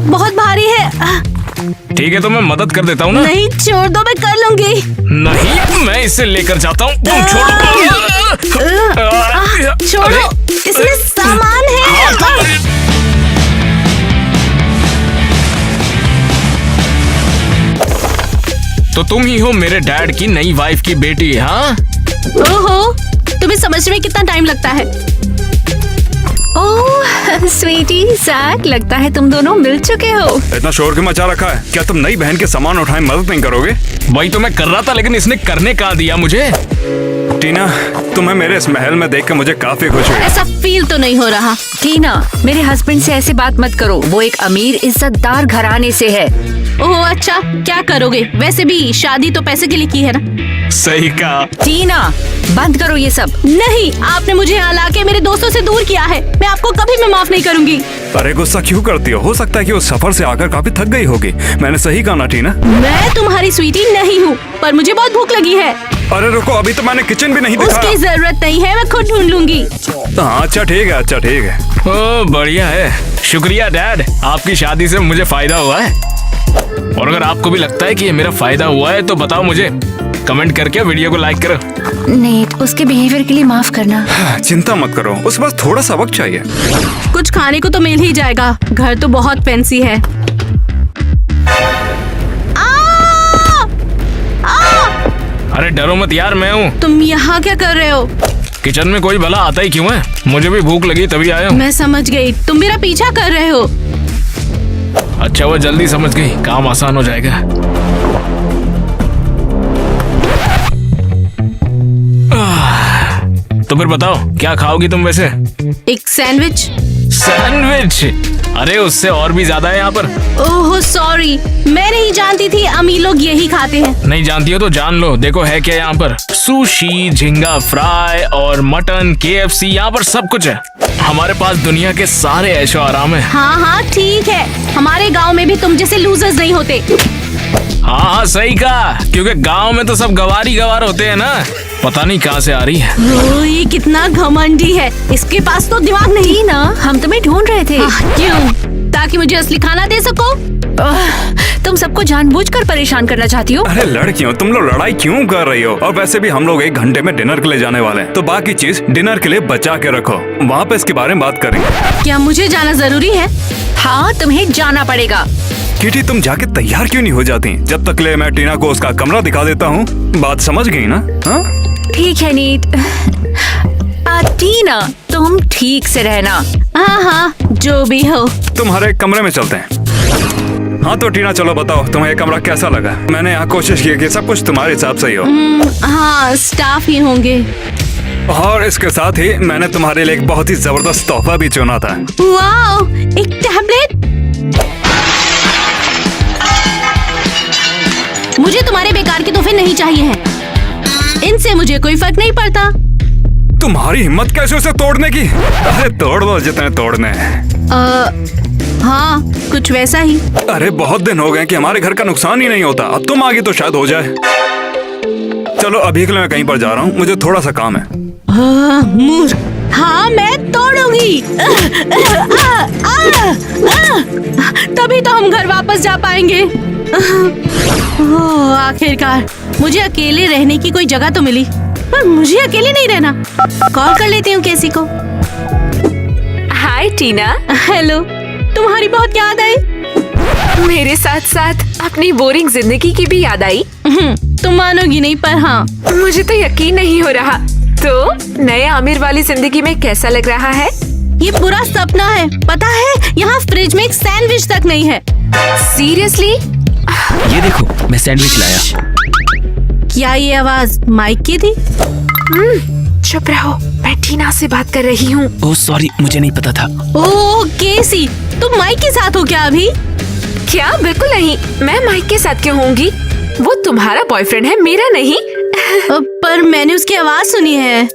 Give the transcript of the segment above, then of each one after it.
बहुत भारी है। ठीक है तो मैं मदद कर देता हूँ ना। नहीं छोड़ दो, मैं कर लूंगी। नहीं, मैं इसे लेकर जाता हूँ, तुम छोड़ो। छोड़ो, इसमें सामान है। तो तुम ही हो मेरे डैड की नई वाइफ की बेटी, हाँ? ओहो, तुम्हें समझने में कितना टाइम लगता है? ओह स्वीटी, जैक, लगता है तुम दोनों मिल चुके हो। इतना शोर क्यों मचा रखा है? क्या तुम नई बहन के सामान उठाए मदद नहीं करोगे? वही तो मैं कर रहा था, लेकिन इसने करने कहाँ दिया मुझे। टीना, तुम्हें मेरे इस महल में देख कर मुझे काफी खुश हुई। ऐसा फील तो नहीं हो रहा। टीना, मेरे हस्बैंड से ऐसी बात मत करो, वो एक अमीर इज्जतदार घराने से है। ओह अच्छा, क्या करोगे? वैसे भी शादी तो पैसे के लिए की है ना। सही कहा। टीना, बंद करो ये सब। नहीं, आपने मुझे यहाँ लाके मेरे दोस्तों से दूर किया है। मैं आपको कभी मैं माफ नहीं करूँगी। अरे गुस्सा क्यों करती हो सकता है कि उस सफर से आकर काफी थक गई होगी। मैंने सही कहा ना टीना? मैं तुम्हारी स्वीटी नहीं हूँ, पर मुझे बहुत भूख लगी है। अरे रुको, अभी तो मैंने किचन भी नहीं दिखाया। उसकी जरूरत नहीं है, मैं खुद ढूंढ लूंगी। हाँ अच्छा ठीक है, अच्छा ठीक है। ओ बढ़िया है, शुक्रिया डैड, आपकी शादी से मुझे फायदा हुआ है। और अगर आपको भी लगता है कि ये मेरा फायदा हुआ है तो बताओ मुझे, कमेंट करके वीडियो को लाइक करो। नेट, उसके बिहेवियर के लिए माफ करना। चिंता मत करो, उस बस थोड़ा सा वक्त चाहिए। कुछ खाने को तो मिल ही जाएगा, घर तो बहुत फैंसी है। अरे डरो मत यार, मैं हूँ। तुम यहाँ क्या कर रहे हो? किचन में कोई भला आता ही क्यों है? मुझे भी भूख लगी तभी आया हूँ। मैं समझ गई, तुम मेरा पीछा कर रहे हो। अच्छा वो जल्दी समझ गई, काम आसान हो जाएगा। तो फिर बताओ क्या खाओगी तुम वैसे? एक सैंडविच। सैंडविच? अरे उससे और भी ज्यादा है यहाँ पर। ओह सॉरी, मैं नहीं जानती थी अमीर लोग यही खाते हैं। नहीं जानती हो तो जान लो, देखो है क्या यहाँ पर। सुशी, झींगा फ्राई और मटन, KFC, यहाँ पर सब कुछ है। हमारे पास दुनिया के सारे ऐशो आराम है। हाँ हाँ ठीक है, हमारे गांव में भी तुम जैसे लूजर्स नहीं होते। हाँ हाँ सही कहा, क्योंकि गांव में तो सब गवार होते हैं ना। पता नहीं कहाँ से आ रही है। ओह, ये कितना घमंडी है, इसके पास तो दिमाग नहीं। ना, हम तुम्हें ढूंढ रहे थे। क्यों? ताकि मुझे असली खाना दे सको। तुम सबको जानबूझकर परेशान करना चाहती हो। अरे लड़कियों, तुम लोग लड़ाई क्यों कर रही हो? और वैसे भी हम लोग 1 घंटे में डिनर के लिए जाने वाले हैं, तो बाकी चीज डिनर के लिए बचा के रखो, वहाँ पे इसके बारे में बात करेंगे। क्या मुझे जाना जरूरी है? हाँ, तुम्हें जाना पड़ेगा। किटी, तुम जाके तैयार क्यों नहीं हो जाती? जब तक ले मैं टीना को उसका कमरा दिखा देता हूँ। बात समझ गई ना? हाँ ठीक है नीत। टीना, तुम ठीक से रहना। हाँ हाँ जो भी हो। तुम्हारे कमरे में चलते हैं। हाँ तो टीना चलो बताओ, तुम्हें ये कमरा कैसा लगा? मैंने यहाँ कोशिश की कि सब कुछ तुम्हारे हिसाब से ही हो। हाँ स्टाफ ही होंगे। और इसके साथ ही मैंने तुम्हारे लिए एक बहुत ही जबरदस्त तोहफा भी चुना था। वाओ, एक टैबलेट। मुझे तुम्हारे बेकार के तोहफे नहीं चाहिए हैं। इनसे मुझे कोई फर्क नहीं पड़ता। तुम्हारी हिम्मत कैसे उसे तोड़ने की? अरे तोड़ दो जितने तोड़ने हैं। हाँ कुछ वैसा ही। अरे बहुत दिन हो गए कि हमारे घर का नुकसान ही नहीं होता, अब तुम आगे तो शायद हो जाए। चलो अभी के लिए मैं कहीं पर जा रहा हूँ, मुझे थोड़ा सा काम है। हाँ मैं तोड़ूंगी। तभी तो हम घर वापस जा पाएंगे। आखिरकार मुझे अकेले रहने की कोई जगह तो मिली, पर मुझे अकेले नहीं रहना। कॉल कर लेती हूँ केसी को। हाय टीना। हेलो, तुम्हारी बहुत याद आई। मेरे साथ साथ अपनी बोरिंग जिंदगी की भी याद आई। तुम मानोगी नहीं, पर हाँ मुझे तो यकीन नहीं हो रहा। तो नए आमिर वाली जिंदगी में कैसा लग रहा है? ये पूरा सपना है, पता है यहाँ फ्रिज में एक सैंडविच तक नहीं है। सीरियसली? ये देखो मैं सैंडविच लाया। क्या ये आवाज माइक की थी? चुप रहो, मैं टीना से बात कर रही हूँ। ओह सॉरी, मुझे नहीं पता था। ओह केसी, तुम माइक के साथ हो क्या अभी? क्या? बिल्कुल नहीं, मैं माइक के साथ क्यों होंगी? वो तुम्हारा बॉयफ्रेंड है, मेरा नहीं। पर मैंने उसकी आवाज सुनी है।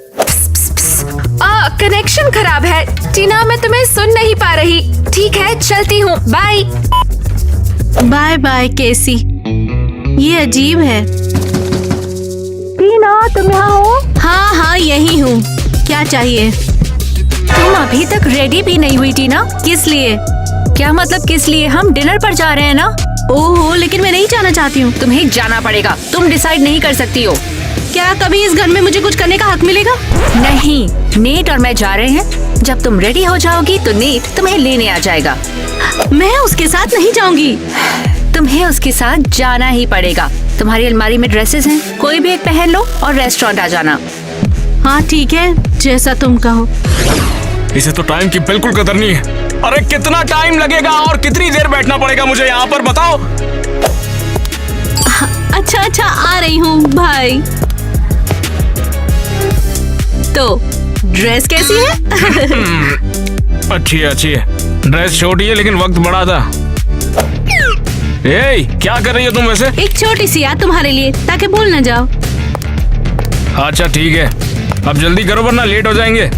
कनेक्शन खराब है टीना, मैं तुम्हें सुन नहीं पा रही। ठीक है चलती हूँ, बाय। बाय बाय केसी, ये अजीब है। टीना तुम यहाँ हो? हाँ हाँ यही हूँ, क्या चाहिए? तुम अभी तक रेडी भी नहीं हुई टीना। किस लिए? क्या मतलब किस लिए? हम डिनर पर जा रहे हैं ना। ओहो, लेकिन मैं नहीं जाना चाहती हूँ। तुम्हें जाना पड़ेगा, तुम डिसाइड नहीं कर सकती हो। क्या कभी इस घर में मुझे कुछ करने का हक मिलेगा? नहीं, नेट और मैं जा रहे हैं। जब तुम रेडी हो जाओगी तो नेट तुम्हें लेने आ जाएगा। मैं उसके साथ नहीं जाऊंगी। तुम्हें उसके साथ जाना ही पड़ेगा। तुम्हारी अलमारी में ड्रेसेस हैं, कोई भी एक पहन लो और रेस्टोरेंट आ जाना। हाँ ठीक है, जैसा तुम कहो। इसे तो टाइम की बिल्कुल कदर नहीं है। अरे कितना टाइम लगेगा और कितनी देर बैठना पड़ेगा मुझे यहाँ पर, बताओ। अच्छा आ रही हूँ भाई। तो ड्रेस कैसी है? अच्छी है। ड्रेस छोटी है लेकिन वक्त बड़ा था। ए, क्या कर रही हो तुम वैसे? एक छोटी सी याद तुम्हारे लिए, ताकि भूल न जाओ। अच्छा ठीक है, अब जल्दी करो वरना लेट हो जाएंगे।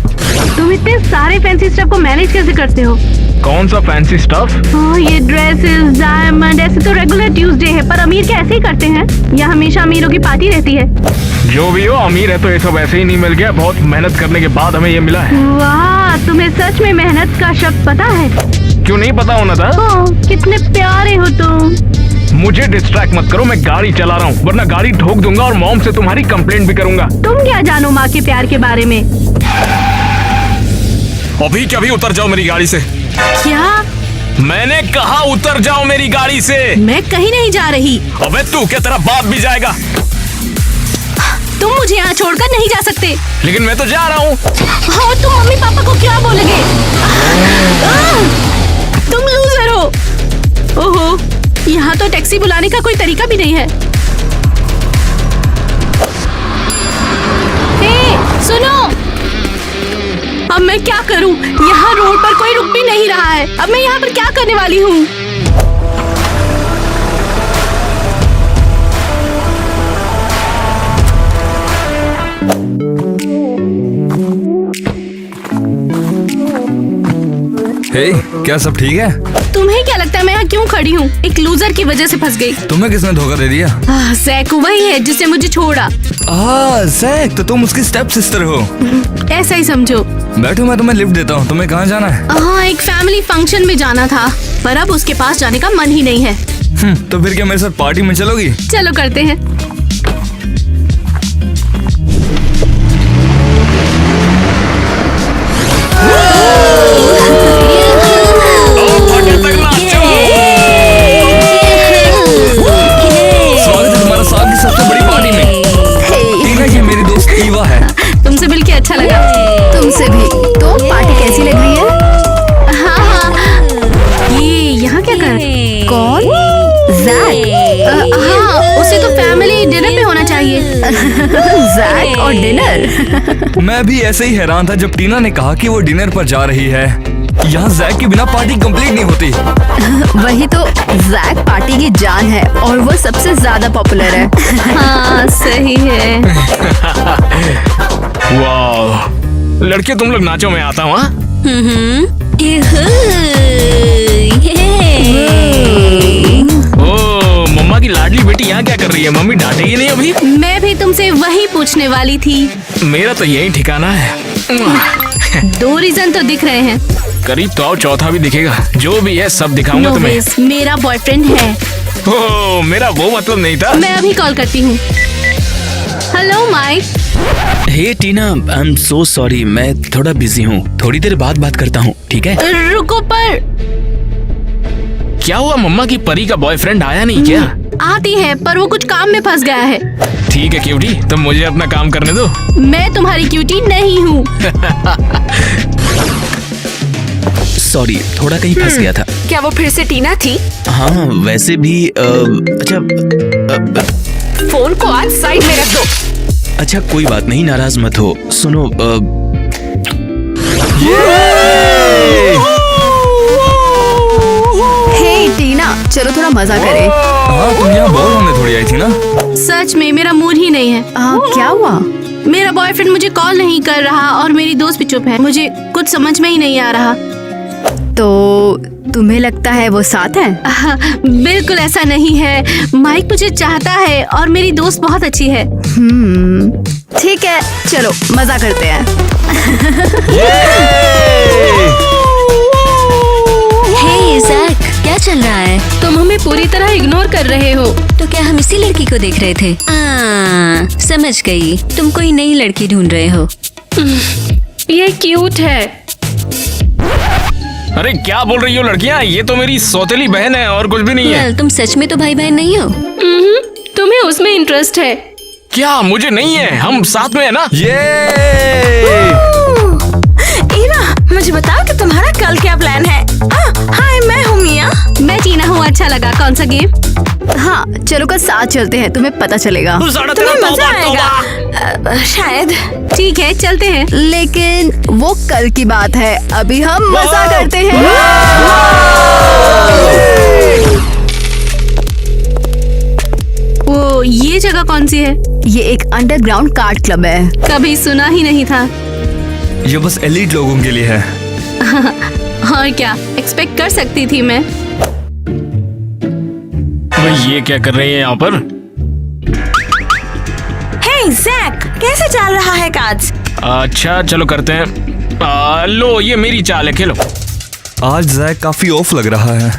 तुम इतने सारे फैंसी स्टफ को मैनेज कैसे करते हो? कौन सा फैंसी स्टफ? ये ड्रेसेस, डायमंड, ऐसे तो रेगुलर ट्यूसडे है, पर अमीर क्या ऐसे ही करते हैं? या हमेशा अमीरों की पार्टी रहती है? जो भी हो, अमीर है तो ये सब ऐसे ही नहीं मिल गया। बहुत मेहनत करने के बाद हमें ये मिला है। वाह, तुम्हें सच में मेहनत का शब्द पता है? क्यों नहीं पता होना था? कितने प्यारे हो तुम। मुझे डिस्ट्रैक्ट मत करो, मैं गाड़ी चला रहा हूँ, वरना गाड़ी ठोक दूंगा और मॉम से तुम्हारी कंप्लेंट भी करूंगा। तुम क्या जानो माँ के प्यार के बारे में? अभी क्या भी उतर जाओ मेरी गाड़ी से। क्या? मैंने कहा उतर जाओ मेरी गाड़ी से। मैं कहीं नहीं जा रही। अबे तू क्या, तेरा बाप भी जाएगा। तुम मुझे यहाँ छोड़कर नहीं जा सकते। लेकिन मैं तो जा रहा हूँ। हाँ, तुम मम्मी पापा को क्या बोलोगे? तुम लूजर हो। ओहो, यहाँ तो टैक्सी बुलाने का कोई तरीका भी नहीं है। हे, सुनो, अब मैं क्या करूं? यहाँ रोड पर कोई रुक भी नहीं रहा है। अब मैं यहाँ पर क्या करने वाली हूँ? हे, क्या सब ठीक है? तुम्हें क्या लगता है मैं यहाँ क्यों खड़ी हूँ? एक लूजर की वजह से फंस गई। तुम्हें किसने धोखा दे दिया? जैक वही है जिसने मुझे छोड़ा। जैक, तो तुम उसकी स्टेप सिस्टर हो। ऐसा ही समझो। बैठो, मैं तुम्हें लिफ्ट देता हूँ। तुम्हें कहाँ जाना है? हाँ, एक फैमिली फंक्शन में जाना था, पर अब उसके पास जाने का मन ही नहीं है। तो फिर क्या मेरे साथ पार्टी में चलोगी? चलो करते हैं। स्वागत है तुम्हारा साल की सबसे बड़ी पार्टी में। टीना, ये मेरी दोस्त ईवा है। तुमसे मिलके अच्छा लगा। तुमसे भी। तो पार्टी कैसी लग रही है? हाँ, ये यहाँ क्या कर? कौन? जैक। हाँ, उसे तो फैमिली डिनर पे होना चाहिए। जैक और डिनर। मैं भी ऐसे ही हैरान था जब टीना ने कहा कि वो डिनर पर जा रही है। यहाँ जैक के बिना पार्टी कंप्लीट नहीं होती। वही तो, जैक पार्टी की जान है और वो सबसे ज्यादा पॉपुलर है। हाँ, सही है। वाह, लड़के तुम लोग नाचो, मैं आता हूँ। ओ, मम्मा की लाडली बेटी यहाँ क्या कर रही है? मम्मी डांटेगी नहीं अभी? मैं भी तुमसे वही पूछने वाली थी। मेरा तो यही ठिकाना है। 2 रीजन तो दिख रहे हैं। करीब तो आओ, चौथा भी दिखेगा। जो भी है सब दिखाऊंगा तुम्हें। नोवेस, मेरा बॉयफ्रेंड है। ओ, मेरा वो मतलब नहीं था। मैं अभी कॉल करती हूँ। Hello Mike. Hey Tina, I am so sorry, मैं थोड़ा बिजी हूँ। थोड़ी देर बाद बात करता हूँ, ठीक है? रुको, पर क्या हुआ? मम्मा की परी का बॉयफ्रेंड आया नहीं क्या? आती है, पर वो कुछ काम में फंस गया है। ठीक है क्यूटी, तुम मुझे अपना काम करने दो। मैं तुम्हारी क्यूटी नहीं हूँ। सॉरी, थोड़ा कहीं फंस गया था। क्या वो फिर से टीना थी? हाँ, वैसे भी अच्छा फोन को आज साइड में रख दो। अच्छा, कोई बात नहीं, नाराज मत हो। सुनो, हे टीना, चलो थोड़ा मजा करें। हाँ, तुम यहाँ बोर होने थोड़ी आई थी ना? सच में मेरा मूड ही नहीं है। क्या हुआ? मेरा बॉयफ्रेंड मुझे कॉल नहीं कर रहा और मेरी दोस्त भी चुप है। मुझे कुछ समझ में ही नहीं आ रहा। तो तुम्हें लगता है वो साथ है? बिल्कुल ऐसा नहीं है। माइक मुझे चाहता है और मेरी दोस्त बहुत अच्छी है। ठीक है, चलो मजा करते हैं। Hey बुरी तरह इग्नोर कर रहे हो। तो क्या हम इसी लड़की को देख रहे थे? समझ गई, तुम कोई नई लड़की ढूंढ रहे हो। ये क्यूट है। अरे क्या बोल रही हो लड़कियां, ये तो मेरी सौतेली बहन है और कुछ भी नहीं है। तुम सच में तो भाई बहन नहीं हो? तुम्हें उसमें इंटरेस्ट है? क्या मुझे नहीं है, हम साथ में है ना। इरा, मुझे बताओ कि तुम्हारा कल क्या प्लान है? हाय, मैं हूँ मिया। मैं टीना हूँ। अच्छा लगा। कौन सा गेम? हाँ चलो कल साथ चलते हैं, तुम्हें पता चलेगा। तुम्हें मजा आएगा शायद। ठीक है चलते हैं, लेकिन वो कल की बात है, अभी हम मजा करते हैं। वो ये जगह कौन सी है? ये एक अंडरग्राउंड कार्ड क्लब है। कभी सुना ही नहीं था। ये बस एलीट लोगों के लिए है। और क्या एक्सपेक्ट कर सकती थी मैं। भाई ये क्या कर रही है यहाँ पर? हे जैक, कैसे चल रहा है काज? अच्छा चलो करते हैं। लो ये मेरी चाल है, खेलो। आज जैक काफी ऑफ लग रहा है।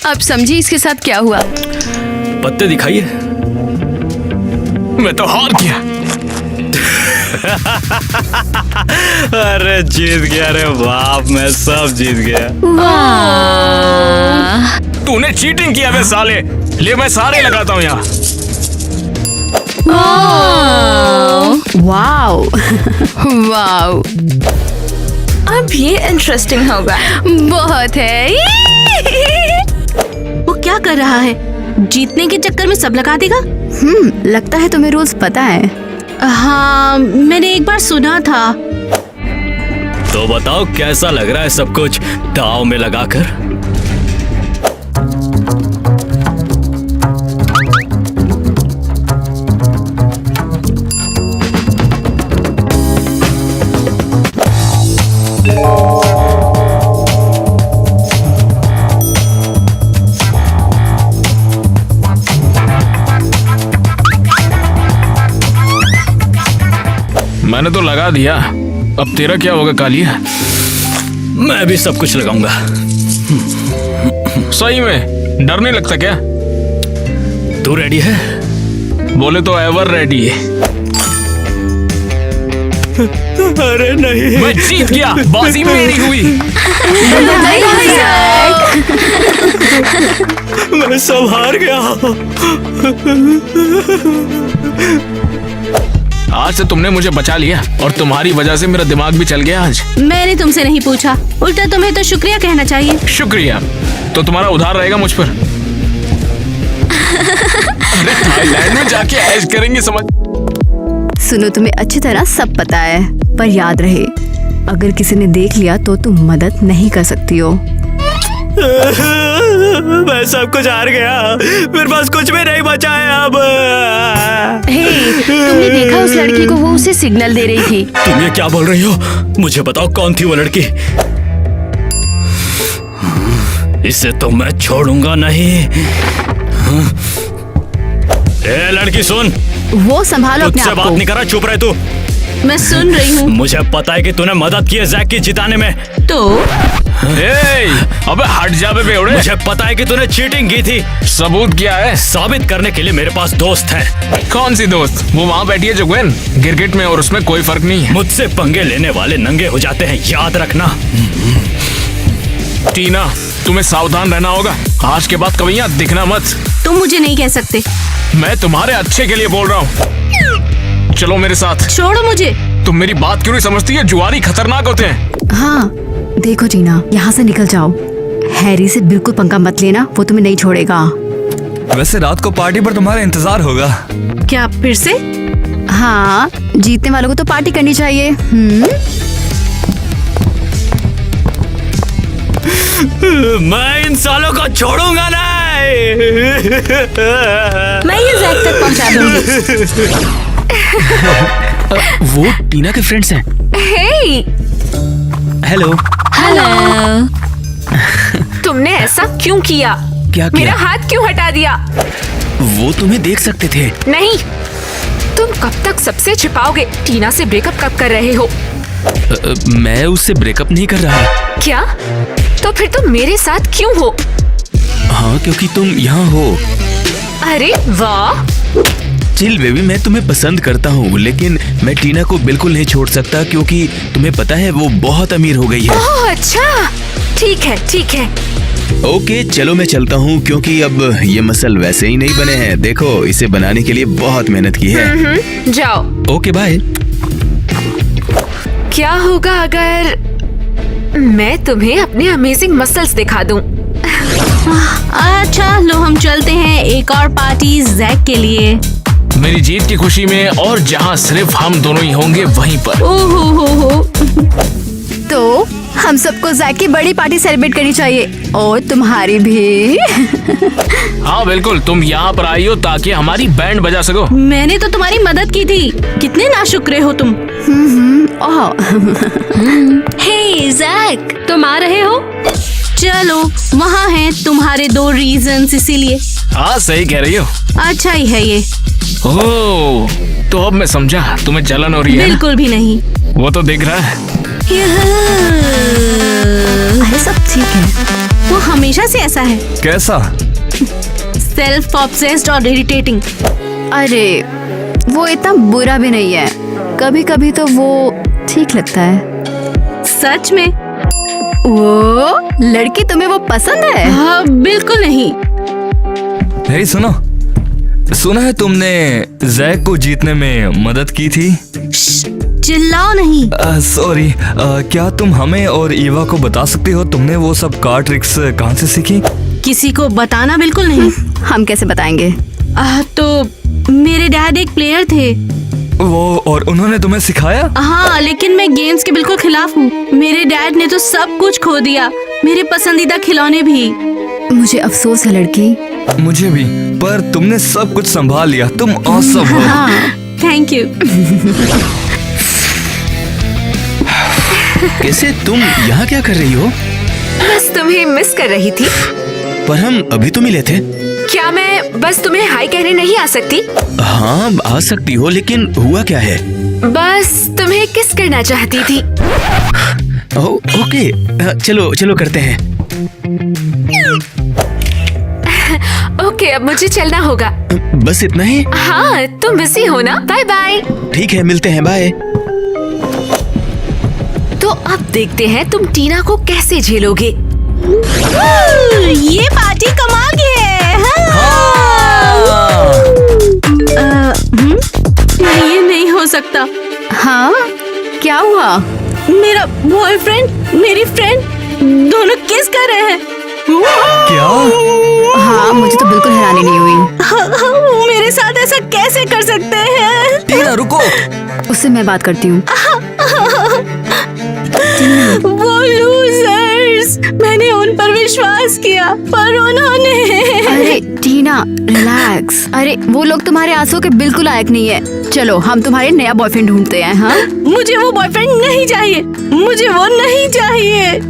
अब समझी इसके साथ क्या हुआ। पत्ते दिखाइए। मैं तो हार गया। अरे जीत गया रे बाप, मैं सब जीत गया। तूने चीटिंग किया बे साले। ले मैं सारे लगाता हूँ यहाँ। वाओ वाओ, अब ये इंटरेस्टिंग होगा। बहुत है। वो क्या कर रहा है? जीतने के चक्कर में सब लगा देगा। लगता है तुम्हें रूल्स पता है। हाँ मैंने एक बार सुना था। तो बताओ कैसा लग रहा है सब कुछ दांव में लगाकर? मैंने तो लगा दिया, अब तेरा क्या होगा कालिया? मैं भी सब कुछ लगाऊंगा। सही में डर नहीं लगता क्या? तू रेडी है? बोले तो एवर रेडी है। अरे नहीं, मैं जीत गया, बाजी मेरी हुई। मैं सब हार गया। आज से तुमने मुझे बचा लिया और तुम्हारी वजह से मेरा दिमाग भी चल गया आज। मैंने तुमसे नहीं पूछा, उल्टा तुम्हें तो शुक्रिया कहना चाहिए। शुक्रिया तो तुम्हारा उधार रहेगा मुझ पर। अरे थाईलैंड में जाके ऐश करेंगे समझ। सुनो, तुम्हें अच्छी तरह सब पता है, पर याद रहे अगर किसी ने देख लिया तो तुम मदद नहीं कर सकती हो। मैं सब कुछ हार गया, मेरे पास कुछ भी नहीं बचा है अब। हे, तुमने देखा उस लड़की को? वो उसे सिग्नल दे रही थी। तुम ये क्या बोल रही हो? मुझे बताओ कौन थी वो लड़की? इसे तो मैं छोड़ूंगा नहीं। ए लड़की सुन, वो संभालो अपने तुझसे आप बात को। नहीं कर रहा, चुप रहे तू। मैं सुन रही हूँ। मुझे पता है कि तूने मदद की है जैक की जिताने में। तो अबे हट जा बे बेवड़े। मुझे पता है कि तूने चीटिंग की थी। सबूत क्या है? साबित करने के लिए मेरे पास दोस्त हैं। कौन सी दोस्त? वो वहाँ बैठी है जो ग्वेन गिरगिट में, और उसमें कोई फर्क नहीं है। मुझसे पंगे लेने वाले नंगे हो जाते हैं, याद रखना। टीना तुम्हें सावधान रहना होगा, आज के बाद कभी यहाँ दिखना मत। तुम मुझे नहीं कह सकते। मैं तुम्हारे अच्छे के लिए बोल रहा हूँ, चलो मेरे साथ। छोड़ो मुझे। तुम मेरी बात क्यों नहीं समझती है? जुआरी खतरनाक होते हैं। हाँ देखो टीना, यहाँ से निकल जाओ। हैरी से बिल्कुल पंगा मत लेना, वो तुम्हें नहीं छोड़ेगा। वैसे रात को पार्टी पर तुम्हारा इंतजार होगा। क्या फिर से? हाँ, जीतने वालों को तो पार्टी करनी चाहिए। मैं इन सालों को छोड़ूंगा नहीं। मैं ये जैक तक पहुंचा दूंगी। वो टीना के फ्रेंड्स हैं। हे, हेलो। हेलो। तुमने ऐसा क्यों किया? क्या किया? मेरा हाथ क्यों हटा दिया? वो तुम्हें देख सकते थे। नहीं, तुम कब तक सबसे छिपाओगे? टीना से ब्रेकअप कब कर रहे हो? मैं उससे ब्रेकअप नहीं कर रहा। क्या? तो फिर तुम मेरे साथ क्यों हो? हाँ, क्योंकि तुम यहाँ हो। अरे वाह, चिल बेबी, मैं तुम्हें पसंद करता हूँ, लेकिन मैं टीना को बिल्कुल नहीं छोड़ सकता क्योंकि तुम्हें पता है वो बहुत अमीर हो गई है। ओह अच्छा, ठीक है ठीक है। ओके चलो मैं चलता हूँ, क्योंकि अब ये मसल वैसे ही नहीं बने हैं। देखो, इसे बनाने के लिए बहुत मेहनत की है। जाओ। Okay bye. क्या होगा अगर मैं तुम्हें अपने अमेजिंग मसल्स दिखा दूं? अच्छा लो, हम चलते हैं एक और पार्टी जैक के लिए। मेरी जीत की खुशी में, और जहाँ सिर्फ हम दोनों ही होंगे वहीं पर। ओहो हो। तो हम सबको जैक की बड़ी पार्टी सेलिब्रेट करनी चाहिए, और तुम्हारी भी। हाँ बिल्कुल, तुम यहाँ पर आई हो ताकि हमारी बैंड बजा सको। मैंने तो तुम्हारी मदद की थी, कितने नाशुक्रे हो तुम। हे जैक, तुम आ रहे हो? चलो, वहाँ हैं तुम्हारे 2 रीजंस, इसीलिए। हाँ सही कह रही हो। अच्छा ही है ये। ओह, तो अब मैं समझा, तुम्हें जलन हो रही है। बिल्कुल भी नहीं। वो तो दिख रहा है। अरे सब ठीक है। वो हमेशा से ऐसा है, कैसा? सेल्फ ऑब्सेस्ड और इरिटेटिंग। अरे वो इतना बुरा भी नहीं है, कभी कभी तो वो ठीक लगता है। सच में? वो लड़की तुम्हें वो पसंद है? हाँ बिल्कुल नहीं। हे सुनो, सुना है तुमने जैक को जीतने में मदद की थी? चिल्लाओ नहीं। सॉरी, क्या तुम हमें और ईवा को बता सकती हो तुमने वो सब कार्ड ट्रिक्स कहाँ से सीखी? किसी को बताना बिल्कुल नहीं। हम कैसे बताएंगे? तो मेरे डैड एक प्लेयर थे। वो, और उन्होंने तुम्हें सिखाया? हाँ, लेकिन मैं गेम्स के बिल्कुल खिलाफ हूँ। मेरे डैड ने तो सब कुछ खो दिया, मेरे पसंदीदा खिलौने भी। मुझे अफसोस है लड़की। मुझे भी, पर तुमने सब कुछ संभाल लिया। तुम ऑसम हो। Thank you. कैसे, तुम यहाँ क्या कर रही हो? बस तुम्हें मिस कर रही थी। पर हम अभी तो मिले थे। क्या मैं बस तुम्हें हाय कहने नहीं आ सकती? हाँ आ सकती हो, लेकिन हुआ क्या है? बस तुम्हें किस करना चाहती थी। ओके, चलो चलो करते हैं। ओके, अब मुझे चलना होगा। बस इतना ही? हाँ, तुम बिजी हो ना? Bye bye. ठीक है, मिलते हैं, बाय। तो अब देखते हैं तुम टीना को कैसे झेलोगे। ये पार्टी कमाल की है। ये नहीं हो सकता। हाँ क्या हुआ? मेरा बॉयफ्रेंड, मेरी फ्रेंड दोनों किस कर रहे हैं। क्या? हाँ मुझे तो बिल्कुल हैरानी नहीं हुई। वो मेरे साथ ऐसा कैसे कर सकते हैं? टीना रुको। उससे मैं बात करती हूँ। वो लूजर्स, मैंने उन पर विश्वास किया पर उन्होंने। अरे टीना रिलैक्स। अरे वो लोग तुम्हारे आंसू के बिल्कुल लायक नहीं है। चलो हम तुम्हारे नया बॉयफ्रेंड ढूंढते हैं। हाँ मुझे वो बॉयफ्रेंड नहीं चाहिए, मुझे वो नहीं चाहिए।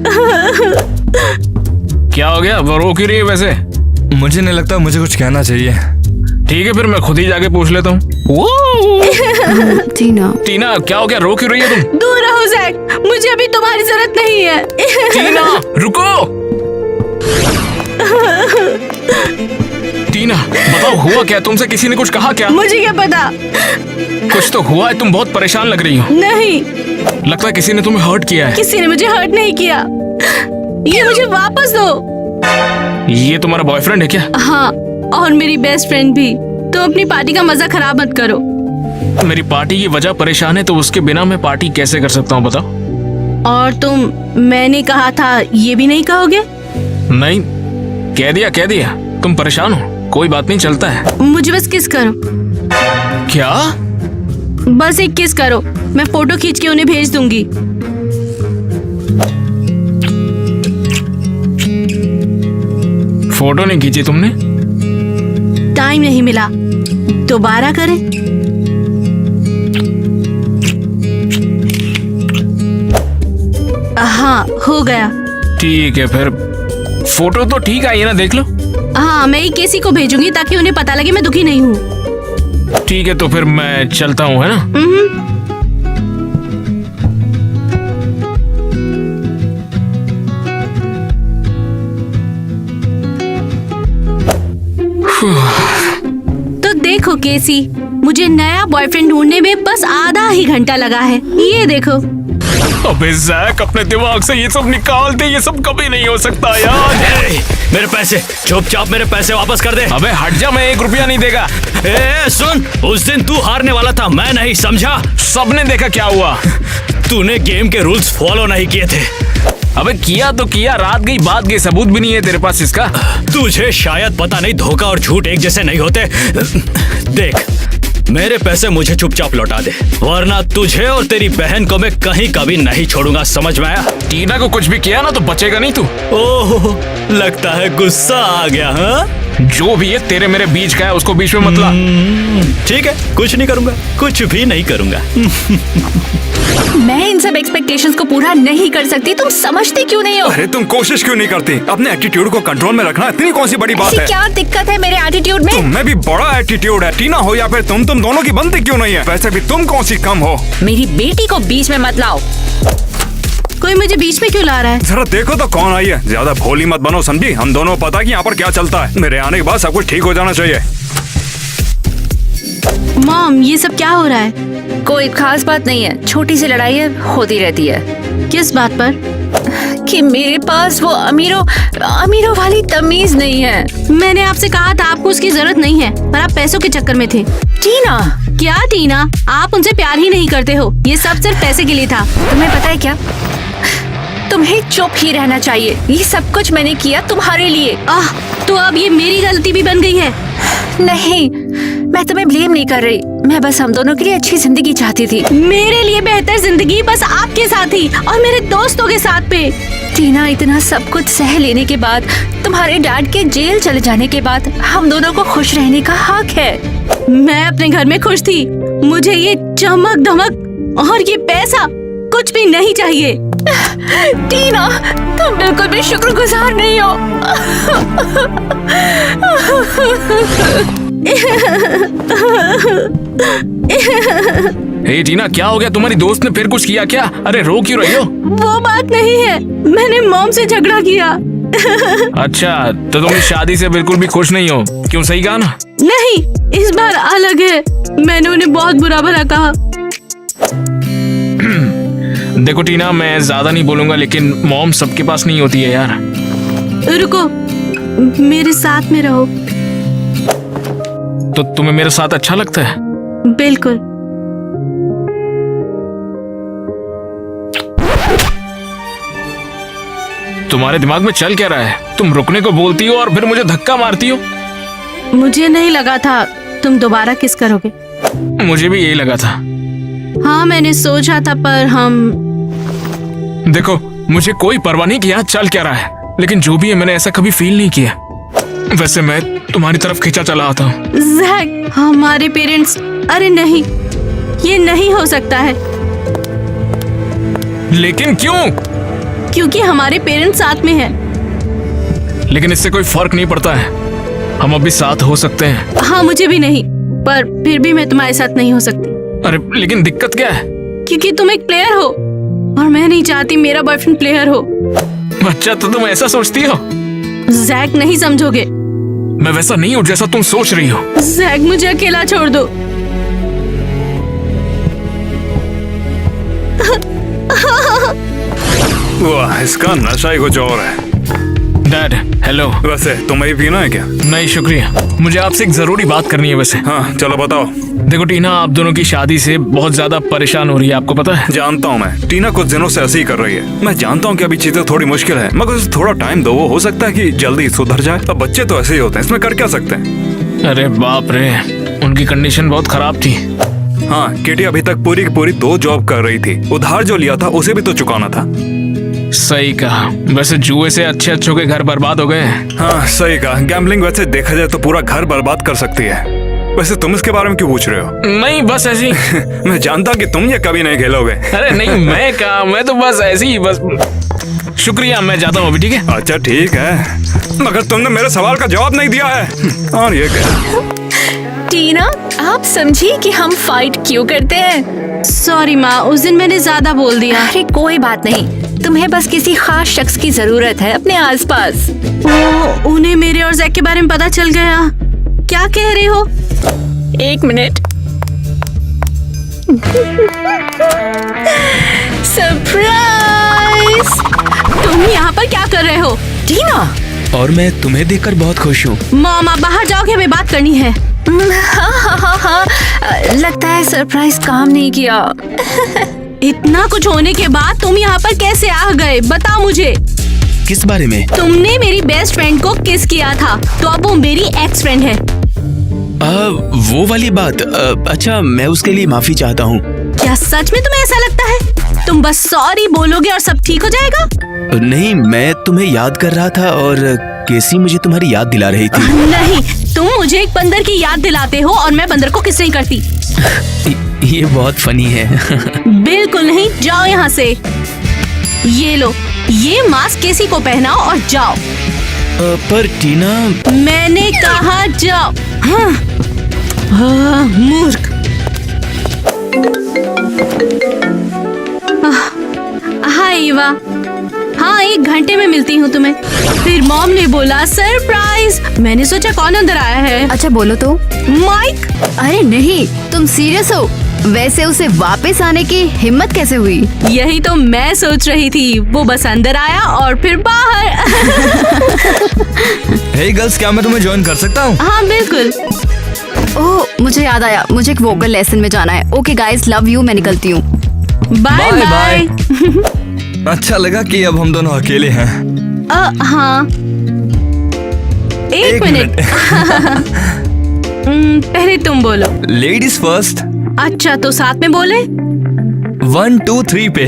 क्या हो गया, वो रो क्यों रही है वैसे? मुझे नहीं लगता, मुझे कुछ कहना चाहिए। ठीक है, फिर मैं खुद ही जाके पूछ लेता हूँ। टीना टीना क्या हो गया, रो क्यों रही है तुम? दूर रहो जैक, मुझे अभी तुम्हारी जरूरत नहीं है। टीना रुको। टीना बताओ, हुआ क्या? तुमसे किसी ने कुछ कहा क्या? मुझे क्या पता। कुछ तो हुआ है, तुम बहुत परेशान लग रही हो। नहीं, लगता है किसी ने तुम्हें हर्ट किया है। किसी ने मुझे हर्ट नहीं किया। ये मुझे वापस दो। ये तुम्हारा बॉयफ्रेंड है क्या? हाँ, और मेरी बेस्ट फ्रेंड भी। तुम अपनी पार्टी का मजा खराब मत करो। मेरी पार्टी की वजह परेशान है, तो उसके बिना मैं पार्टी कैसे कर सकता हूँ बताओ? और तुम, मैंने कहा था ये भी नहीं कहोगे? नहीं, कह दिया। तुम परेशान हो, कोई बात नहीं, चलता है। मुझे बस किस करो। क्या? बस एक किस करो, मैं फोटो खींच के उन्हें भेज दूंगी। फोटो नहीं खींची तुमने? टाइम नहीं मिला, दोबारा करें? हाँ हो गया। ठीक है, फिर फोटो तो ठीक आई है ना, देख लो। हाँ, मैं ही केसी को भेजूंगी ताकि उन्हें पता लगे मैं दुखी नहीं हूँ। ठीक है, तो फिर मैं चलता हूँ, है ना? केसी, मुझे नया बॉयफ्रेंड ढूंढने में बस आधा ही घंटा लगा है। ये देखो। अबे जैक, अपने दिमाग से ये सब निकाल दे, ये सब कभी नहीं हो सकता यार। मेरे पैसे, चुपचाप मेरे पैसे वापस कर दे। अबे हट जा, मैं 1 रुपया नहीं देगा। सुन, उस दिन तू हारने वाला था, मैं नहीं, समझा? सबने देखा क्या हुआ। तूने गेम के रूल्स फॉलो नहीं किए थे। अबे किया तो किया, रात गई बात गई, सबूत भी नहीं है तेरे पास इसका। तुझे शायद पता नहीं, धोखा और झूठ एक जैसे नहीं होते। देख, मेरे पैसे मुझे चुपचाप लौटा दे, वरना तुझे और तेरी बहन को मैं कहीं कभी नहीं छोड़ूंगा, समझ में आया? टीना को कुछ भी किया ना तो बचेगा नहीं तू। ओह, लगता है गुस्सा आ गया। हाँ, जो भी है तेरे मेरे बीच का है, उसको बीच में मत ला। ठीक है, कुछ नहीं करूंगा, कुछ भी नहीं करूंगा। मैं इन सब एक्सपेक्टेशंस को पूरा नहीं कर सकती, तुम समझते क्यों नहीं हो? अरे तुम कोशिश क्यों नहीं करती? अपने एटीट्यूड को कंट्रोल में रखना इतनी कौन सी बड़ी बात ऐसी है? क्या दिक्कत है मेरे एटीट्यूड में? तुम्हें भी बड़ा एटीट्यूड है। टीना हो या फिर तुम दोनों की बनती क्यों नहीं है? वैसे भी तुम कौन सी कम हो? मेरी बेटी को बीच में मत लाओ। कोई मुझे बीच में क्यों ला रहा है? जरा देखो तो कौन आई है। ज्यादा भोली मत बनो, समझी? हम दोनों पता है कि यहाँ पर क्या चलता है। मेरे आने के बाद सब कुछ ठीक हो जाना चाहिए। मॉम, ये सब क्या हो रहा है? कोई खास बात नहीं है, छोटी सी लड़ाई होती रहती है। किस बात पर? कि मेरे पास वो अमीरों वाली तमीज नहीं है। मैंने आपसे कहा था आपको उसकी जरूरत नहीं है, पर आप पैसों के चक्कर में थे। टीना, क्या टीना? आप उनसे प्यार ही नहीं करते हो, ये सब सिर्फ पैसे के लिए था। तुम्हें पता है क्या, तुम्हें चुप ही रहना चाहिए। ये सब कुछ मैंने किया तुम्हारे लिए। तो अब ये मेरी गलती भी बन गई है? नहीं, मैं तुम्हें ब्लेम नहीं कर रही, मैं बस हम दोनों के लिए अच्छी जिंदगी चाहती थी। मेरे लिए बेहतर जिंदगी बस आपके साथ ही और मेरे दोस्तों के साथ पे। टीना, इतना सब कुछ सह लेने के बाद, तुम्हारे डैड के जेल चले जाने के बाद, हम दोनों को खुश रहने का हक है। मैं अपने घर में खुश थी, मुझे ये चमक धमक और ये पैसा कुछ भी नहीं चाहिए। टीना, तुम बिल्कुल भी शुक्रगुजार नहीं हो। हे टीना, क्या हो गया? तुम्हारी दोस्त ने फिर कुछ किया क्या? अरे रो क्यों रही हो? वो बात नहीं है, मैंने मॉम से झगड़ा किया। अच्छा, तो तुम इस शादी से बिल्कुल भी खुश नहीं हो, क्यों? सही कहा ना? नहीं, इस बार अलग है। मैंने उन्हें बहुत बुरा भला कहा। देखो टीना, मैं ज्यादा नहीं बोलूंगा, लेकिन मॉम सबके पास नहीं होती है यार। रुको, मेरे साथ में रहो। तो तुम्हें मेरे साथ अच्छा लगता है? बिल्कुल। तुम्हारे दिमाग में चल क्या रहा है? तुम रुकने को बोलती हो और फिर मुझे धक्का मारती हो। मुझे नहीं लगा था तुम दोबारा किस करोगे। मुझे भी यही लगा था। हाँ, मैंने सोचा था, पर हम देखो, मुझे कोई परवाह नहीं कि यहाँ चल क्या रहा है, लेकिन जो भी है मैंने ऐसा कभी फील नहीं किया। वैसे मैं तुम्हारी तरफ खींचा चला आता हूँ। जैक, हमारे पेरेंट्स, अरे नहीं, ये नहीं हो सकता है। लेकिन क्यों? क्योंकि हमारे पेरेंट्स साथ में हैं। लेकिन इससे कोई फर्क नहीं पड़ता है, हम अभी साथ हो सकते हैं। हाँ, मुझे भी नहीं, पर फिर भी मैं तुम्हारे साथ नहीं हो सकती। अरे लेकिन दिक्कत क्या है? क्योंकि तुम एक प्लेयर हो और मैं नहीं चाहती मेरा बॉयफ्रेंड प्लेयर हो। अच्छा, तो तुम ऐसा सोचती हो? जैक, नहीं समझोगे। मैं वैसा नहीं हूँ जैसा तुम सोच रही हो। जैक, मुझे अकेला छोड़ दो। वाह, इसका नशा ही कुछ और है। Dad, hello. वैसे तुम्हें भी पीना है क्या? नहीं शुक्रिया, मुझे आपसे एक जरूरी बात करनी है वैसे। हाँ, चलो बताओ। देखो टीना, आप दोनों की शादी से बहुत ज्यादा परेशान हो रही है, आपको पता है? जानता हूँ मैं, टीना कुछ दिनों से ऐसे ही कर रही है। मैं जानता हूँ कि अभी चीजें थोड़ी मुश्किल है, मगर उसे थोड़ा टाइम दो, वो हो सकता है कि जल्दी सुधर जाए। अब बच्चे तो ऐसे ही होते हैं, इसमें कर क्या सकते हैं? अरे बाप रे, उनकी कंडीशन बहुत खराब थी। हाँ, किटी अभी तक पूरी की पूरी 2 जॉब कर रही थी। उधार जो लिया था उसे भी तो चुकाना था। सही कहा। वैसे जुए से अच्छे अच्छों के घर बर्बाद हो गए हैं। हाँ, सही कहा। गैम्बलिंग वैसे देखा जाए तो पूरा घर बर्बाद कर सकती है। वैसे तुम इसके बारे में क्यों पूछ रहे हो? नहीं, बस ऐसी। मैं जानता कि तुम ये कभी नहीं खेलोगे। अरे नहीं, मैं कहा, मैं तो बस ऐसी ही बस। शुक्रिया, मैं जाता हूँ अभी, ठीक है? अच्छा ठीक है, मगर तुमने मेरे सवाल का जवाब नहीं दिया है। और ये क्या? टीना, आप समझी कि हम फाइट क्यों करते हैं? सॉरी माँ, उस दिन मैंने ज्यादा बोल दिया। अरे कोई बात नहीं, तुम्हें बस किसी खास शख्स की जरूरत है अपने आसपास। उन्हें मेरे और जैक के बारे में पता चल गया। क्या कह रहे हो? एक मिनट। सरप्राइज! तुम यहाँ पर क्या कर रहे हो? टीना! और मैं तुम्हें देखकर बहुत खुश हूँ। मॉम, आप बाहर जाओगे, हमें बात करनी है। हाँ, लगता है सरप्राइज काम नहीं किया। इतना कुछ होने के बाद तुम यहाँ पर कैसे आ गए? बताओ मुझे। किस बारे में? तुमने मेरी बेस्ट फ्रेंड को किस किया था, तो अब वो मेरी एक्स फ्रेंड है। वो वाली बात। अच्छा, मैं उसके लिए माफी चाहता हूँ। क्या सच में तुम्हें ऐसा लगता है? तुम बस सॉरी बोलोगे और सब ठीक हो जाएगा? नहीं, मैं तुम्हें याद कर रहा था और केसी मुझे तुम्हारी याद दिला रही थी। नहीं, तुम मुझे एक बंदर की याद दिलाते हो और मैं बंदर को किस नहीं करती। ये बहुत फनी है। बिल्कुल नहीं, जाओ यहाँ से। ये लो, ये मास्क केसी को पहनाओ और जाओ। पर टीना, मैंने कहा जाओ। हाँ, मूर्ख। हाय ईवा। हाँ, 1 घंटे में मिलती हूँ तुम्हें। फिर मॉम ने बोला सरप्राइज। मैंने सोचा कौन अंदर आया है। अच्छा बोलो तो। माइक। अरे नहीं, तुम सीरियस हो? वैसे उसे वापस आने की हिम्मत कैसे हुई? यही तो मैं सोच रही थी। वो बस अंदर आया और फिर बाहर। हे गर्ल्स, क्या मैं तुम्हें ज्वाइन कर सकता हूँ? हाँ बिल्कुल। ओह, मुझे याद आया, मुझे एक वोकल लेसन में जाना है। ओके गाइस, लव यू, मैं निकलती हूँ। Bye Bye, bye. अच्छा लगा कि अब हम दोनों अकेले हैं। हाँ, एक मिनट। पहले तुम बोलो। Ladies first. अच्छा, तो साथ में बोले। 1 2 3 पे।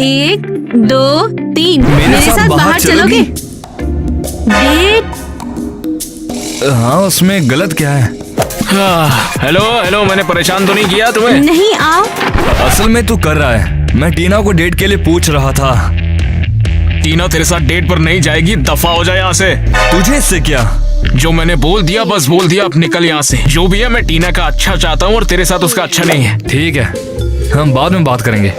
1 2 3। मेरे साथ बाहर चलोगे? डेट? हाँ, उसमें गलत क्या है? हेलो हेलो, मैंने परेशान तो नहीं किया तुम्हें? नहीं, आओ। असल में तू कर रहा है। मैं टीना को डेट के लिए पूछ रहा था। टीना तेरे साथ डेट पर नहीं जाएगी, दफा हो जाए यहाँ से। तुझे इससे क्या? जो मैंने बोल दिया बस बोल दिया, अब निकल यहाँ से। जो भी है, मैं टीना का अच्छा चाहता हूँ और तेरे साथ उसका अच्छा नहीं है। ठीक है, हम बाद में बात करेंगे।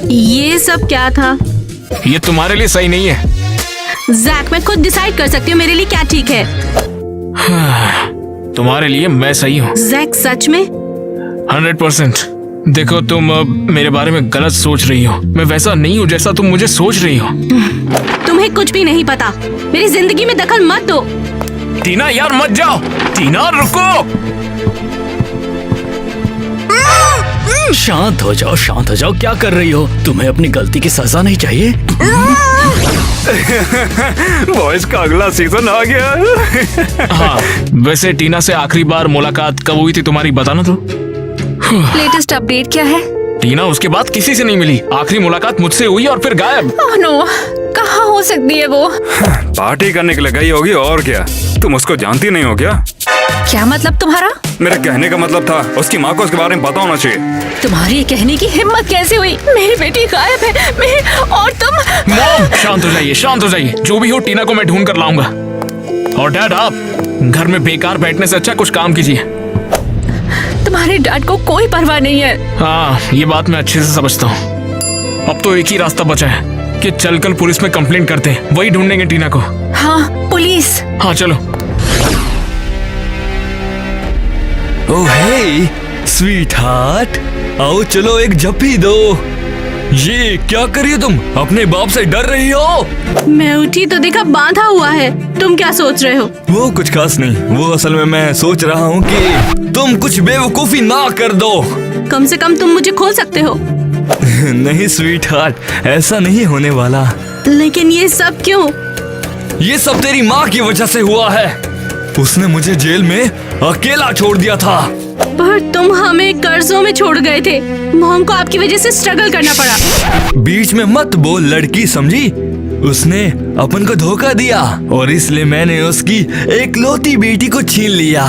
ये सब क्या था? ये तुम्हारे लिए सही नहीं है। जैक, मैं खुद डिसाइड कर सकती हूँ मेरे लिए क्या ठीक है। तुम्हारे लिए मैं सही हूँ। जैक, सच में? 100%। देखो, तुम मेरे बारे में गलत सोच रही हो। मैं वैसा नहीं हूँ जैसा तुम मुझे सोच रही हो। तुम्हें कुछ भी नहीं पता। मेरी जिंदगी में दखल मत दो। टीना यार, मत जाओ। टीना रुको। शांत हो जाओ, शांत हो जाओ। क्या कर रही हो? तुम्हें अपनी गलती की सजा नहीं चाहिए? बॉयज का अगला सीजन आ गया। हाँ, वैसे टीना से आखिरी बार मुलाकात कब हुई थी तुम्हारी, बताना तो। लेटेस्ट अपडेट क्या है? टीना उसके बाद किसी से नहीं मिली। आखिरी मुलाकात मुझसे हुई और फिर गायब। ओह नो, कहाँ हो सकती है वो? पार्टी करने के लिए गई होगी और क्या। तुम उसको जानती नहीं हो क्या? क्या मतलब तुम्हारा? मेरे कहने का मतलब था उसकी माँ को उसके बारे में पता होना चाहिए। तुम्हारी कहने की हिम्मत कैसे हुई? मेरी बेटी गायब है। और तुम? मॉम, शांत हो जाइए, शांत हो जाइए। जो भी हो, टीना को मैं ढूंढ कर लाऊंगा। और डैड, आप घर में बेकार बैठने से अच्छा कुछ काम कीजिए। तुम्हारे डैड को कोई परवाह नहीं है। हाँ, ये बात मैं अच्छे से समझता हूँ। अब तो एक ही रास्ता बचा है कि चलकर पुलिस में कंप्लेंट करते हैं। वही ढूंढेंगे टीना को। हाँ, पुलिस। हाँ चलो। ओह हे स्वीट हार्ट, आओ चलो एक झप्पी दो। ये क्या कर रही हो तुम? अपने बाप से डर रही हो? मैं उठी तो देखा बांधा हुआ है। तुम क्या सोच रहे हो? वो कुछ खास नहीं। वो असल में मैं सोच रहा हूँ कि तुम कुछ बेवकूफी ना कर दो। कम से कम तुम मुझे खोल सकते हो। नहीं स्वीट हार्ट, ऐसा नहीं होने वाला। लेकिन ये सब क्यों? ये सब तेरी माँ की वजह से हुआ है। उसने मुझे जेल में अकेला छोड़ दिया था। पर तुम हमें कर्जों में छोड़ गए थे। मॉम को आपकी वजह से स्ट्रगल करना पड़ा। बीच में मत बोल लड़की, समझी? उसने अपन को धोखा दिया और इसलिए मैंने उसकी एकलौती बेटी को छीन लिया।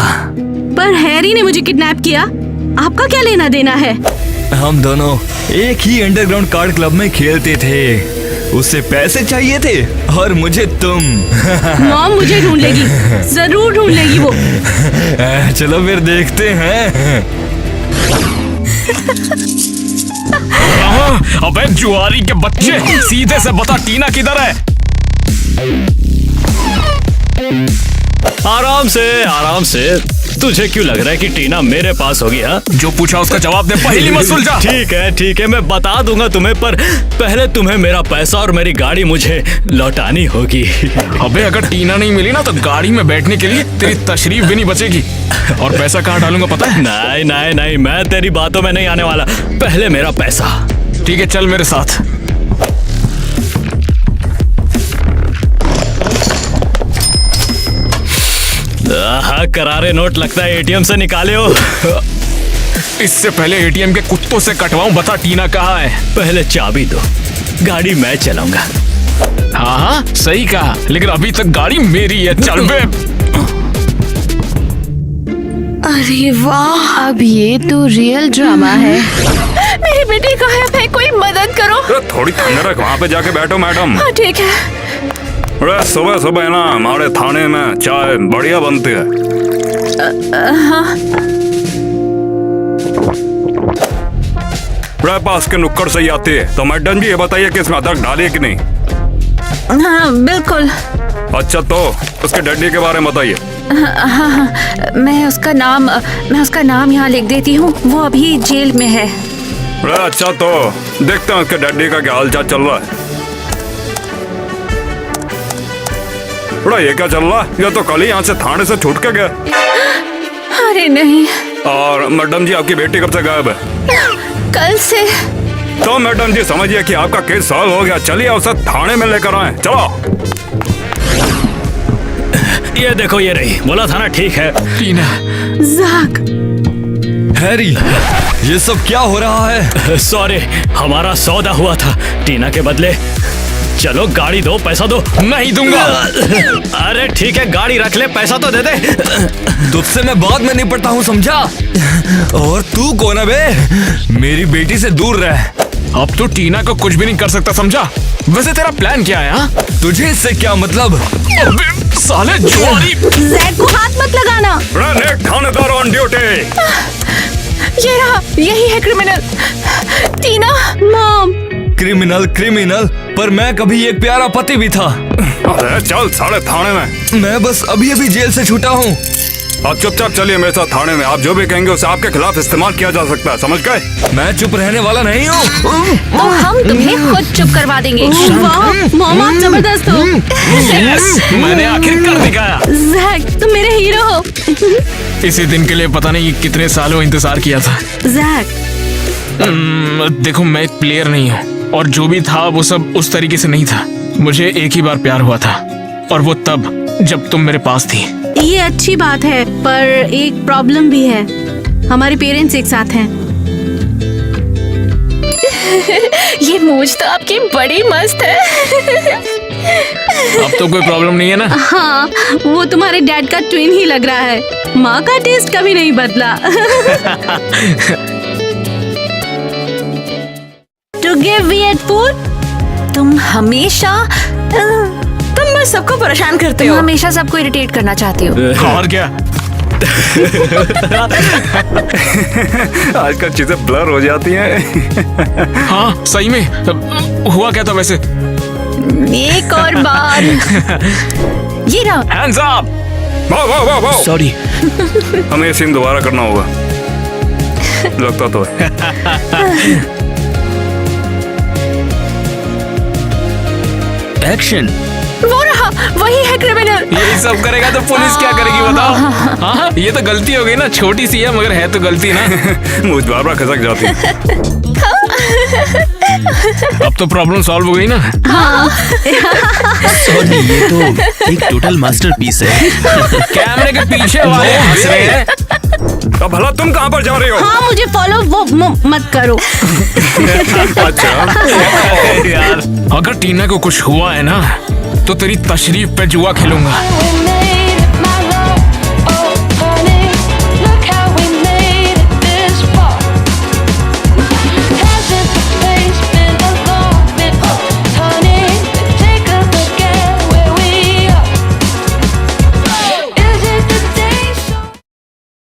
पर हैरी ने मुझे किडनैप किया। आपका क्या लेना देना है? हम दोनों एक ही अंडरग्राउंड कार्ड क्लब में खेलते थे। उसे पैसे चाहिए थे और मुझे तुम। मॉम मुझे ढूंढ लेगी, जरूर ढूंढ लेगी वो। चलो फिर देखते हैं। अबे जुआरी के बच्चे, सीधे से बता टीना किधर है? आराम से, आराम से। तुझे क्यों लग रहा है कि टीना मेरे पास होगी? हाँ, जो पूछा उसका जवाब दे, पहली मत सुलझा। ठीक है, मैं बता दूंगा तुम्हें, पर पहले तुम्हें मेरा पैसा और मेरी गाड़ी मुझे लौटानी होगी। अबे अगर टीना नहीं मिली ना तो गाड़ी में बैठने के लिए तेरी तशरीफ भी नहीं बचेगी। और पैसा कहाँ डालूंगा पता है? नहीं, मैं तेरी बातों में नहीं आने वाला। पहले मेरा पैसा। ठीक है, चल मेरे साथ। हाँ, करारे नोट लगता है एटीएम से निकाले हो। इससे पहले एटीएम के कुत्तों से कटवाऊं, बता टीना कहाँ है? पहले चाबी दो, गाड़ी मैं चलाऊंगा। हाँ, सही कहा, लेकिन अभी तक गाड़ी मेरी है। चल बे। अरे वाह, अब ये तो रियल ड्रामा है। मेरी बेटी गायब है, कोई मदद करो। अरे थोड़ी ठंड रख, वहाँ पे जाके बैठो मैडम। हाँ ठीक है। अरे सुबह सुबह ना हमारे थाने में चाय बढ़िया बनती है। अरे पास के नुक्कड़ से ही आती है, तो मैडम जी ये बताइए कि इसमें अदरक डालिए कि नहीं? हाँ बिल्कुल। अच्छा, तो उसके डैडी के बारे में बताइए। हाँ, मैं उसका नाम यहाँ लिख देती हूँ, वो अभी जेल में है। अरे अच्छा, तो देखते हैं उसके डैडी का क्या हालचाल चल रहा है। अरे ये क्या चल रहा है? ये तो कल ही यहाँ से थाने से छूट के गया। अरे नहीं। और मैडम जी आपकी बेटी कब से गायब है? कल से। तो मैडम जी समझिए कि आपका केस सॉल्व हो गया। चलिए उसे थाने में लेकर आए, चलो। ये देखो, ये रही, बोला था ना, ठीक है। टीना। ज़ैक। हैरी, ये सब क्या हो रहा है? सॉरी, हमारा सौदा हुआ था टीना के बदले। चलो गाड़ी दो, पैसा दो। नहीं दूंगा। अरे ठीक है, गाड़ी रख ले, पैसा तो दे दे। तुझसे मैं बाद में निपटता हूँ, समझा? और तू कौन है बे? मेरी बेटी से दूर रह। अब तो टीना को कुछ भी नहीं कर सकता, समझा? वैसे तेरा प्लान क्या है? हाँ, तुझे इससे क्या मतलब? अबे साले जुआरी। ज़ैक को हाथ मत लगाना। थानेदार ऑन ड्यूटी। ये रहा, यही है क्रिमिनल। टीना। मॉम। क्रिमिनल, पर मैं कभी एक प्यारा पति भी था। अरे चल साले थाने में। मैं बस अभी जेल से छूटा हूँ। आप चुपचाप चलिए मेरे साथ थाने में। आप जो भी कहेंगे उसे आपके खिलाफ इस्तेमाल किया जा सकता है, समझ गए? मैं चुप रहने वाला नहीं हूँ। तो हम तुम्हें खुद चुप करवा देंगे। वाह, मॉम आप जबरदस्त हो। यस, मैंने आखिर कर दिखाया। ज़ैक, तुम मेरे हीरो हो। इसी दिन के लिए पता नहीं कितने सालों इंतजार किया था। ज़ैक, देखो, मैं एक प्लेयर नहीं हूँ, और जो भी था वो सब उस तरीके से नहीं था। मुझे एक ही बार प्यार हुआ था, और वो तब जब तुम मेरे पास थी। ये अच्छी बात है, पर एक प्रॉब्लम भी है। हमारे पेरेंट्स एक साथ हैं। ये मूंछ तो आपकी बड़ी मस्त है। अब तो कोई प्रॉब्लम नहीं है ना? हाँ, वो तुम्हारे डैड का ट्विन ही लग रहा है। माँ का टेस्ट कभी नहीं बदला। To give weird food? तुम हमेशा सबको परेशान करते तुम हो। हमेशा सबको इरिटेट करना चाहती हो। और क्या? आजकल चीजें ब्लर हो जाती हैं। हाँ सही में, हुआ क्या था वैसे? एक और बार। ये रहा। Hands up. वाह। सॉरी। हमें ये सीन दोबारा करना होगा, लगता तो है। एक्शन। वो रहा, वही है क्रिमिनल। यही सब करेगा तो पुलिस क्या करेगी बताओ? हाँ, ये तो गलती हो गई ना, छोटी सी है मगर है तो गलती ना। मुझ बार खसक जाती है। अब तो प्रॉब्लम सॉल्व हो गई ना? सॉरी, ये तो एक टोटल मास्टरपीस है। कैमरे के पीछे वाले हंस रहे हैं। अब भला तुम कहाँ पर जा रहे हो? हाँ, मुझे फॉलो मत करो। अच्छा यार, अगर टीना को कुछ हुआ है ना तो तेरी तशरीफ पे जुआ खेलूंगा।